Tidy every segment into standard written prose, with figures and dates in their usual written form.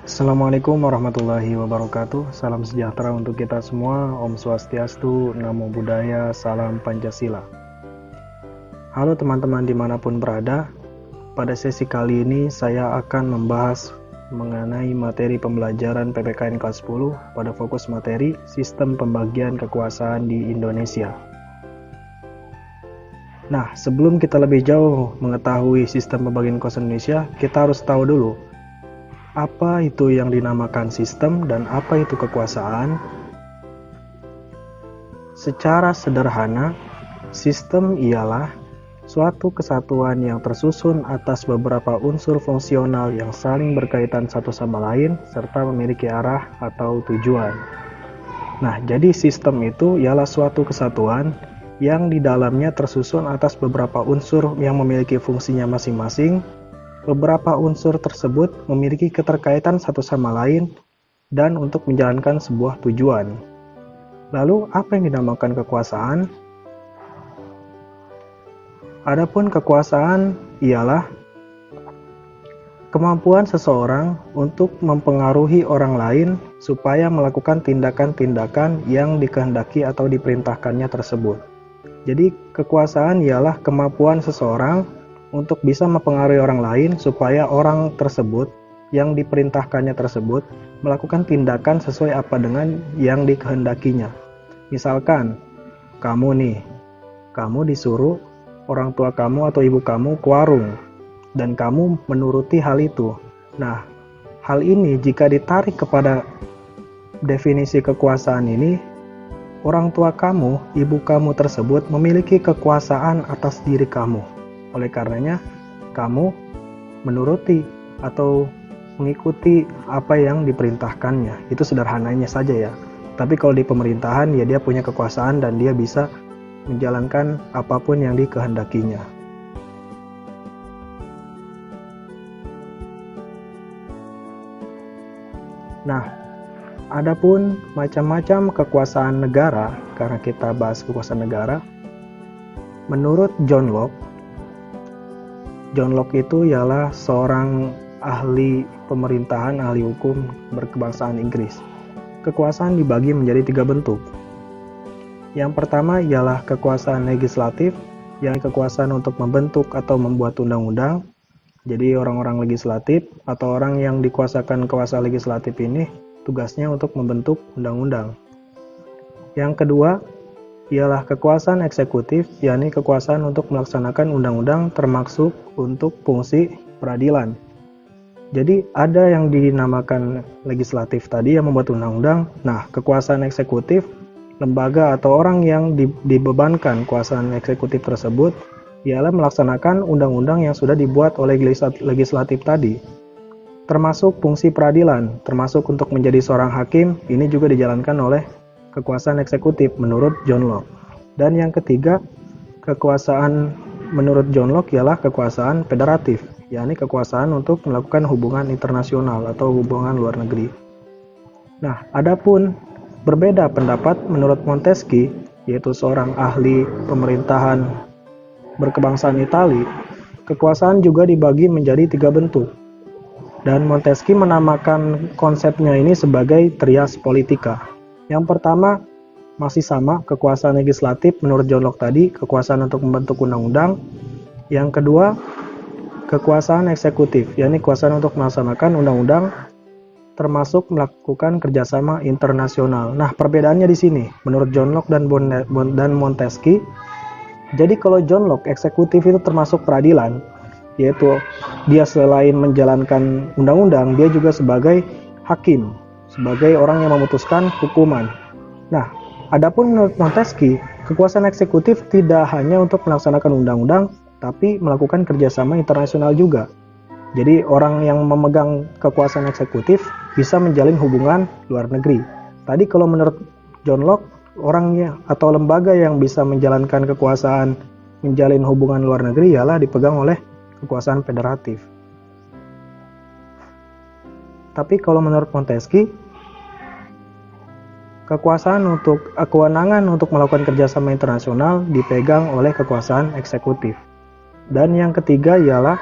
Assalamualaikum warahmatullahi wabarakatuh. Salam sejahtera untuk kita semua. Om Swastiastu, Namo Buddhaya, Salam Pancasila. Halo teman-teman dimanapun berada. Pada sesi kali ini saya akan membahas mengenai materi pembelajaran PPKN kelas 10 pada fokus materi Sistem Pembagian Kekuasaan di Indonesia. Nah, sebelum kita lebih jauh mengetahui sistem pembagian kekuasaan Indonesia, kita harus tahu dulu apa itu yang dinamakan sistem dan apa itu kekuasaan. Secara sederhana, sistem ialah suatu kesatuan yang tersusun atas beberapa unsur fungsional yang saling berkaitan satu sama lain serta memiliki arah atau tujuan. Nah, jadi sistem itu ialah suatu kesatuan yang di dalamnya tersusun atas beberapa unsur yang memiliki fungsinya masing-masing. Beberapa unsur tersebut memiliki keterkaitan satu sama lain dan untuk menjalankan sebuah tujuan. Lalu, apa yang dinamakan kekuasaan? Adapun kekuasaan ialah kemampuan seseorang untuk mempengaruhi orang lain supaya melakukan tindakan-tindakan yang dikehendaki atau diperintahkannya tersebut. Jadi, kekuasaan ialah kemampuan seseorang untuk bisa mempengaruhi orang lain supaya orang tersebut yang diperintahkannya tersebut melakukan tindakan sesuai apa dengan yang dikehendakinya. Misalkan, kamu disuruh orang tua kamu atau ibu kamu ke warung dan kamu menuruti hal itu. Nah, hal ini jika ditarik kepada definisi kekuasaan ini, orang tua kamu, ibu kamu tersebut memiliki kekuasaan atas diri kamu. Oleh karenanya, kamu menuruti atau mengikuti apa yang diperintahkannya. Itu sederhananya saja ya. Tapi kalau di pemerintahan, ya dia punya kekuasaan dan dia bisa menjalankan apapun yang dikehendakinya. Nah, adapun macam-macam kekuasaan negara, karena kita bahas kekuasaan negara, menurut John Locke itu ialah seorang ahli pemerintahan, ahli hukum berkebangsaan Inggris. Kekuasaan dibagi menjadi 3 bentuk. Yang pertama ialah kekuasaan legislatif, yang kekuasaan untuk membentuk atau membuat undang-undang. Jadi orang-orang legislatif atau orang yang dikuasakan kuasa legislatif ini tugasnya untuk membentuk undang-undang. Yang kedua ialah kekuasaan eksekutif, yakni kekuasaan untuk melaksanakan undang-undang termasuk untuk fungsi peradilan. Jadi ada yang dinamakan legislatif tadi yang membuat undang-undang. Nah, kekuasaan eksekutif, lembaga atau orang yang dibebankan kekuasaan eksekutif tersebut ialah melaksanakan undang-undang yang sudah dibuat oleh legislatif tadi. Termasuk fungsi peradilan, termasuk untuk menjadi seorang hakim, ini juga dijalankan oleh kekuasaan eksekutif menurut John Locke. Dan yang ketiga, kekuasaan menurut John Locke ialah kekuasaan federatif, yakni kekuasaan untuk melakukan hubungan internasional atau hubungan luar negeri. Nah, adapun berbeda pendapat menurut Montesquieu, yaitu seorang ahli pemerintahan berkebangsaan Italia, kekuasaan juga dibagi menjadi 3 bentuk. Dan Montesquieu menamakan konsepnya ini sebagai trias politica. Yang pertama masih sama, kekuasaan legislatif menurut John Locke tadi, kekuasaan untuk membentuk undang-undang. Yang kedua, kekuasaan eksekutif, yakni kekuasaan untuk melaksanakan undang-undang termasuk melakukan kerjasama internasional. Nah, perbedaannya di sini menurut John Locke dan Montesquieu. Jadi kalau John Locke, eksekutif itu termasuk peradilan, yaitu dia selain menjalankan undang-undang, dia juga sebagai hakim, sebagai orang yang memutuskan hukuman. Nah, adapun menurut Montesquieu, kekuasaan eksekutif tidak hanya untuk melaksanakan undang-undang, tapi melakukan kerjasama internasional juga. Jadi orang yang memegang kekuasaan eksekutif bisa menjalin hubungan luar negeri. Tadi kalau menurut John Locke, orangnya atau lembaga yang bisa menjalankan kekuasaan menjalin hubungan luar negeri ialah dipegang oleh kekuasaan federatif. Tapi kalau menurut Montesquieu, kewenangan untuk melakukan kerjasama internasional dipegang oleh kekuasaan eksekutif. Dan yang ketiga ialah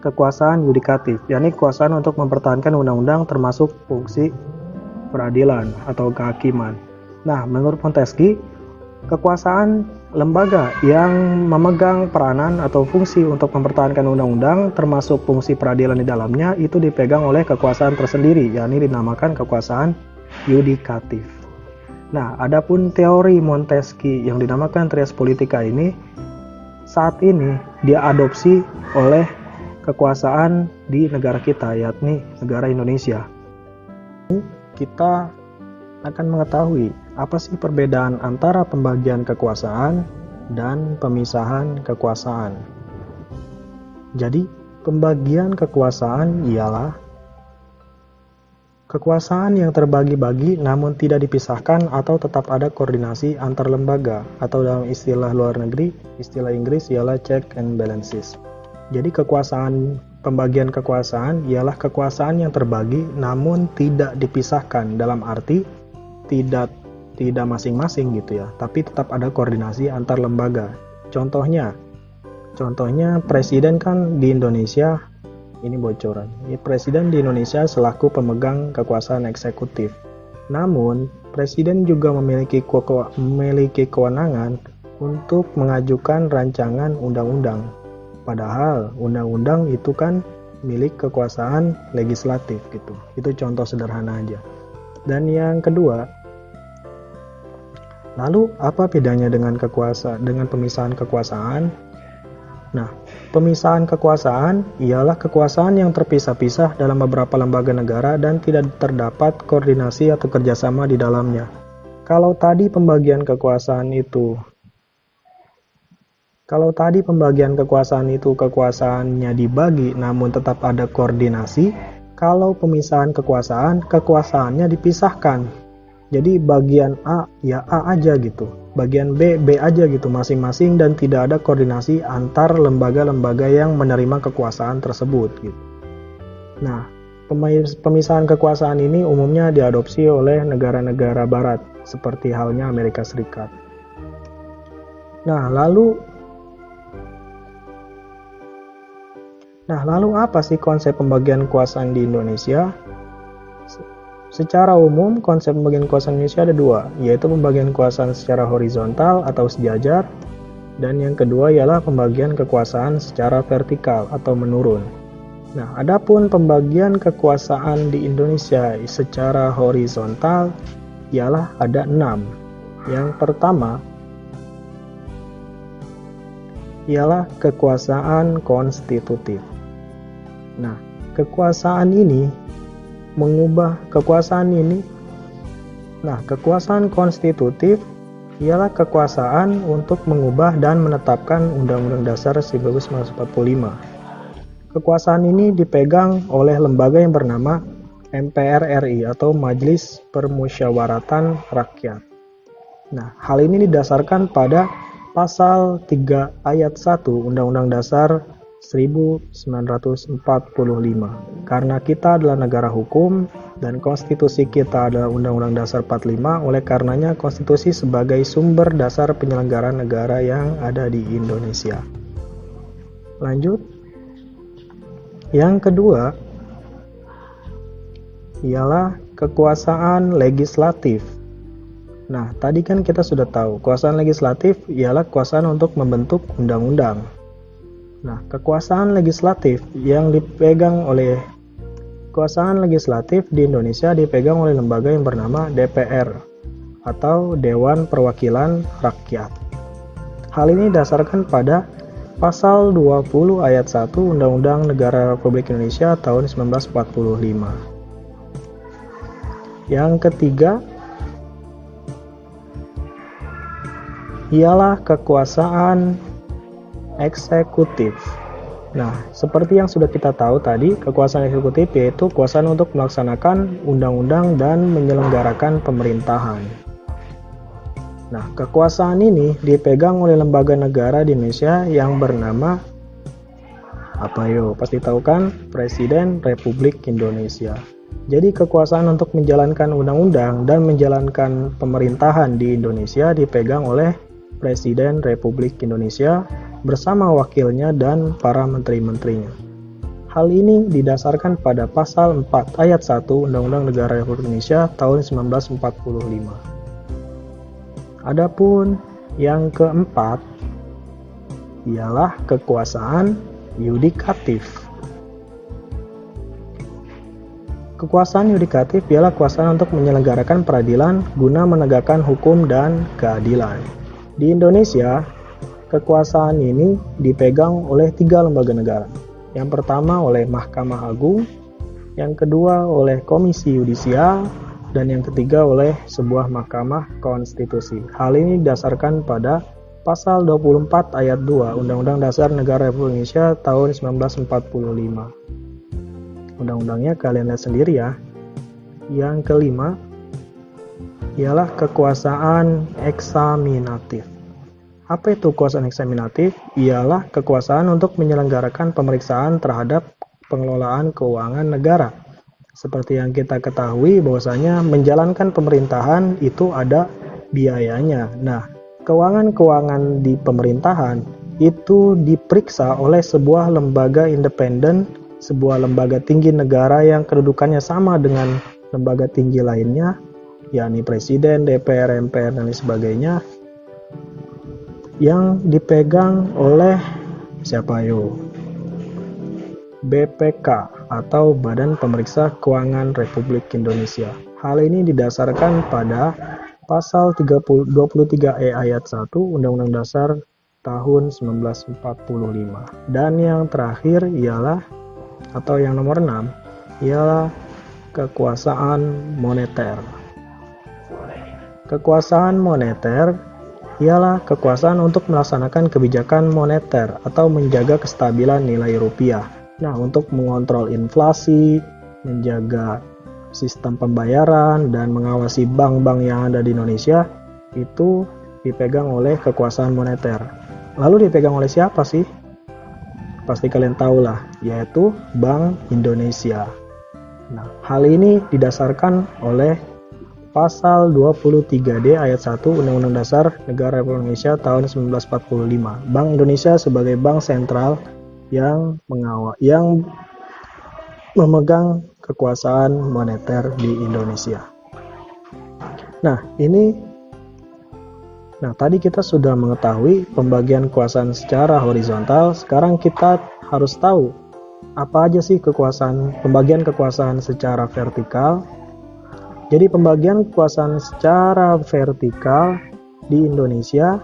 kekuasaan yudikatif, yakni kekuasaan untuk mempertahankan undang-undang termasuk fungsi peradilan atau kehakiman. Nah, menurut Montesquieu, kekuasaan lembaga yang memegang peranan atau fungsi untuk mempertahankan undang-undang termasuk fungsi peradilan di dalamnya itu dipegang oleh kekuasaan tersendiri, yakni dinamakan kekuasaan yudikatif. Nah, adapun teori Montesquieu yang dinamakan Trias Politica ini saat ini dia adopsi oleh kekuasaan di negara kita, yakni negara Indonesia. Kita akan mengetahui apa sih perbedaan antara pembagian kekuasaan dan pemisahan kekuasaan. Jadi, pembagian kekuasaan ialah kekuasaan yang terbagi-bagi namun tidak dipisahkan atau tetap ada koordinasi antar lembaga, atau dalam istilah luar negeri, istilah Inggris ialah check and balances. Jadi pembagian kekuasaan ialah kekuasaan yang terbagi namun tidak dipisahkan, dalam arti tidak masing-masing gitu ya, tapi tetap ada koordinasi antar lembaga. Contohnya presiden kan di Indonesia, ini bocoran. Presiden di Indonesia selaku pemegang kekuasaan eksekutif. Namun, presiden juga memiliki kewenangan untuk mengajukan rancangan undang-undang. Padahal undang-undang itu kan milik kekuasaan legislatif gitu. Itu contoh sederhana aja. Dan yang kedua, lalu apa bedanya dengan pemisahan kekuasaan? Nah, pemisahan kekuasaan ialah kekuasaan yang terpisah-pisah dalam beberapa lembaga negara dan tidak terdapat koordinasi atau kerjasama di dalamnya. Kalau tadi pembagian kekuasaan itu kekuasaannya dibagi namun tetap ada koordinasi, kalau pemisahan kekuasaannya dipisahkan. Jadi bagian A ya A aja gitu, bagian B aja gitu masing-masing, dan tidak ada koordinasi antar lembaga-lembaga yang menerima kekuasaan tersebut gitu. Nah, pemisahan kekuasaan ini umumnya diadopsi oleh negara-negara barat seperti halnya Amerika Serikat. Nah, lalu apa sih konsep pembagian kekuasaan di Indonesia? Secara umum, konsep pembagian kekuasaan Indonesia ada dua, yaitu pembagian kekuasaan secara horizontal atau sejajar, dan yang kedua ialah pembagian kekuasaan secara vertikal atau menurun. Nah, adapun pembagian kekuasaan di Indonesia secara horizontal ialah ada 6. Yang pertama ialah kekuasaan konstitutif. Nah, kekuasaan konstitutif ialah kekuasaan untuk mengubah dan menetapkan Undang-Undang Dasar 1945. Kekuasaan ini dipegang oleh lembaga yang bernama MPR RI atau Majelis Permusyawaratan Rakyat. Nah, hal ini didasarkan pada Pasal 3 Ayat 1 Undang-Undang Dasar 1945. Karena kita adalah negara hukum dan konstitusi kita adalah Undang-Undang Dasar 45, oleh karenanya konstitusi sebagai sumber dasar penyelenggaraan negara yang ada di Indonesia. Lanjut. Yang kedua ialah kekuasaan legislatif. Nah, tadi kan kita sudah tahu, kekuasaan legislatif ialah kekuasaan untuk membentuk undang-undang. Nah, kekuasaan legislatif di Indonesia dipegang oleh lembaga yang bernama DPR atau Dewan Perwakilan Rakyat. Hal ini didasarkan pada Pasal 20 Ayat 1 Undang-Undang Negara Republik Indonesia tahun 1945. Yang ketiga ialah kekuasaan eksekutif. Nah, seperti yang sudah kita tahu tadi, kekuasaan eksekutif yaitu kekuasaan untuk melaksanakan undang-undang dan menyelenggarakan pemerintahan. Nah, kekuasaan ini dipegang oleh lembaga negara di Indonesia yang bernama pasti tahu kan? Presiden Republik Indonesia. Jadi kekuasaan untuk menjalankan undang-undang dan menjalankan pemerintahan di Indonesia dipegang oleh Presiden Republik Indonesia bersama wakilnya dan para menteri-menterinya. Hal ini didasarkan pada pasal 4 ayat 1 Undang-Undang Negara Republik Indonesia tahun 1945. Adapun yang keempat ialah kekuasaan yudikatif. Kekuasaan yudikatif ialah kekuasaan untuk menyelenggarakan peradilan guna menegakkan hukum dan keadilan. Di Indonesia, kekuasaan ini dipegang oleh 3 lembaga negara. Yang pertama oleh Mahkamah Agung, yang kedua oleh Komisi Yudisial, dan yang ketiga oleh sebuah Mahkamah Konstitusi. Hal ini didasarkan pada Pasal 24 ayat 2 Undang-Undang Dasar Negara Republik Indonesia tahun 1945. Undang-undangnya kalian lihat sendiri ya. Yang kelima ialah kekuasaan eksaminatif. Apa itu kekuasaan eksaminatif? Ialah kekuasaan untuk menyelenggarakan pemeriksaan terhadap pengelolaan keuangan negara. Seperti yang kita ketahui bahwasanya menjalankan pemerintahan itu ada biayanya. Nah, keuangan-keuangan di pemerintahan itu diperiksa oleh sebuah lembaga independen, sebuah lembaga tinggi negara yang kedudukannya sama dengan lembaga tinggi lainnya, yakni Presiden, DPR, MPR, dan lain sebagainya, yang dipegang oleh siapa yo? BPK atau Badan Pemeriksa Keuangan Republik Indonesia. Hal ini didasarkan pada Pasal 23E ayat 1 Undang-Undang Dasar tahun 1945. Dan yang terakhir ialah, atau yang nomor 6, ialah kekuasaan moneter. Kekuasaan moneter ialah kekuasaan untuk melaksanakan kebijakan moneter atau menjaga kestabilan nilai rupiah. Nah, untuk mengontrol inflasi, menjaga sistem pembayaran, dan mengawasi bank-bank yang ada di Indonesia, itu dipegang oleh kekuasaan moneter. Lalu dipegang oleh siapa sih? Pasti kalian tahu lah, yaitu Bank Indonesia. Nah, hal ini didasarkan oleh Pasal 23D ayat 1 Undang-Undang Dasar Negara Republik Indonesia tahun 1945. Bank Indonesia sebagai bank sentral yang memegang kekuasaan moneter di Indonesia. Nah, tadi kita sudah mengetahui pembagian kekuasaan secara horizontal. Sekarang kita harus tahu apa aja sih pembagian kekuasaan secara vertikal. Jadi pembagian kekuasaan secara vertikal di Indonesia,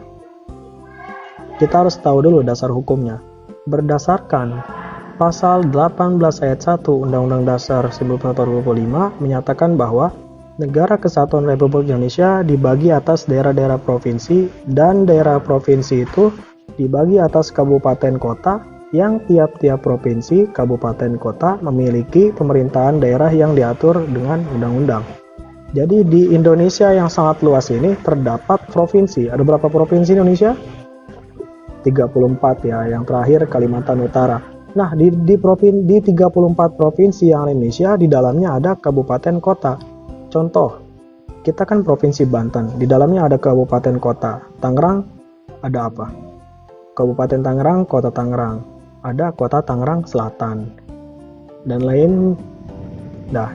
kita harus tahu dulu dasar hukumnya. Berdasarkan Pasal 18 ayat 1 Undang-Undang Dasar 1945 menyatakan bahwa Negara Kesatuan Republik Indonesia dibagi atas daerah-daerah provinsi, dan daerah provinsi itu dibagi atas kabupaten kota, yang tiap-tiap provinsi, kabupaten kota memiliki pemerintahan daerah yang diatur dengan undang-undang. Jadi di Indonesia yang sangat luas ini terdapat provinsi. Ada berapa provinsi Indonesia? 34 ya, yang terakhir Kalimantan Utara. Nah, di 34 provinsi yang Indonesia, di dalamnya ada kabupaten kota. Contoh, kita kan provinsi Banten, di dalamnya ada kabupaten kota. Tangerang ada apa? Kabupaten Tangerang, Kota Tangerang. Ada Kota Tangerang Selatan. Dan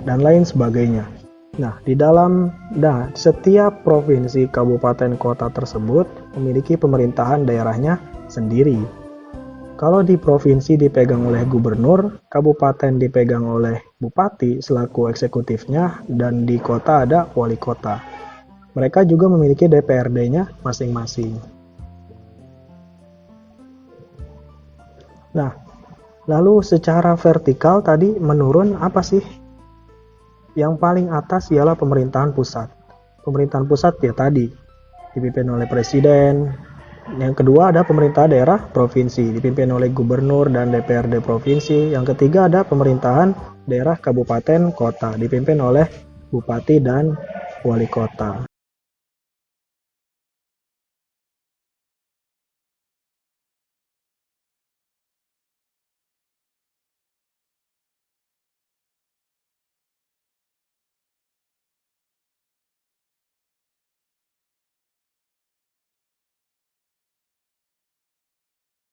lain sebagainya. Nah, setiap provinsi kabupaten kota tersebut memiliki pemerintahan daerahnya sendiri. Kalau di provinsi dipegang oleh gubernur, kabupaten dipegang oleh bupati selaku eksekutifnya, dan di kota ada wali kota. Mereka juga memiliki DPRD-nya masing-masing. Nah, lalu secara vertikal tadi menurun apa sih? Yang paling atas ialah pemerintahan pusat. Pemerintahan pusat ya tadi dipimpin oleh presiden. Yang kedua ada pemerintahan daerah provinsi dipimpin oleh gubernur dan DPRD provinsi. Yang ketiga ada pemerintahan daerah kabupaten kota dipimpin oleh bupati dan wali kota.